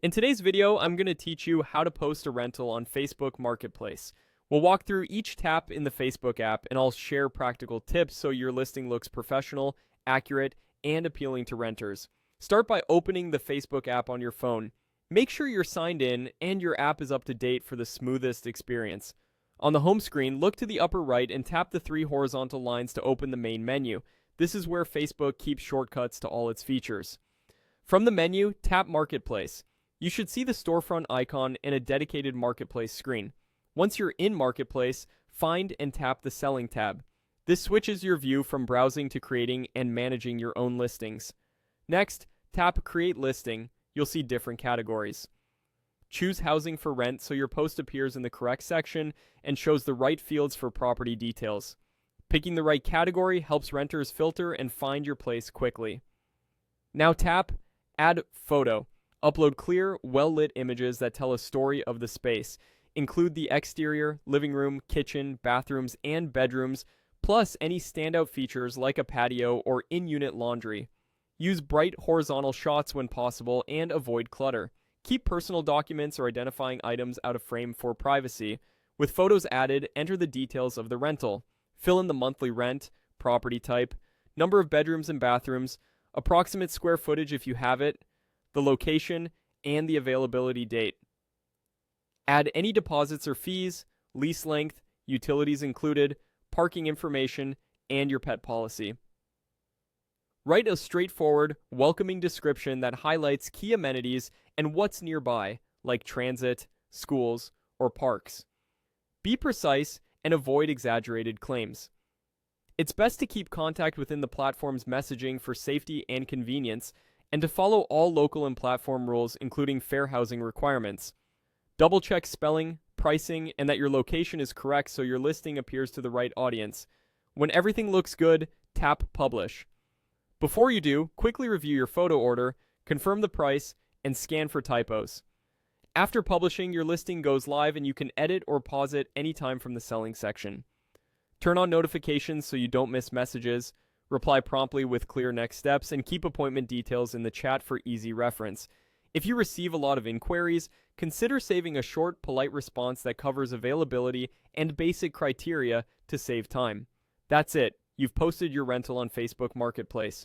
In today's video, I'm going to teach you how to post a rental on Facebook Marketplace. We'll walk through each tap in the Facebook app, and I'll share practical tips so your listing looks professional, accurate, and appealing to renters. Start by opening the Facebook app on your phone. Make sure you're signed in and your app is up to date for the smoothest experience. On the home screen, look to the upper right and tap the three horizontal lines to open the main menu. This is where Facebook keeps shortcuts to all its features. From the menu, tap Marketplace. You should see the storefront icon and a dedicated Marketplace screen. Once you're in Marketplace, find and tap the Selling tab. This switches your view from browsing to creating and managing your own listings. Next, tap Create Listing. You'll see different categories. Choose Housing for Rent so your post appears in the correct section and shows the right fields for property details. Picking the right category helps renters filter and find your place quickly. Now tap Add Photo. Upload clear, well-lit images that tell a story of the space. Include the exterior, living room, kitchen, bathrooms, and bedrooms, plus any standout features like a patio or in-unit laundry. Use bright horizontal shots when possible and avoid clutter. Keep personal documents or identifying items out of frame for privacy. With photos added, enter the details of the rental. Fill in the monthly rent, property type, number of bedrooms and bathrooms, approximate square footage if you have it, the location, and the availability date. Add any deposits or fees, lease length, utilities included, parking information, and your pet policy. Write a straightforward, welcoming description that highlights key amenities and what's nearby, like transit, schools, or parks. Be precise and avoid exaggerated claims. It's best to keep contact within the platform's messaging for safety and convenience, and to follow all local and platform rules, including fair housing requirements. Double-check spelling, pricing, and that your location is correct so your listing appears to the right audience. When everything looks good, tap Publish. Before you do, quickly review your photo order, confirm the price, and scan for typos. After publishing, your listing goes live and you can edit or pause it anytime from the selling section. Turn on notifications so you don't miss messages. Reply promptly with clear next steps, and keep appointment details in the chat for easy reference. If you receive a lot of inquiries, consider saving a short, polite response that covers availability and basic criteria to save time. That's it. You've posted your rental on Facebook Marketplace.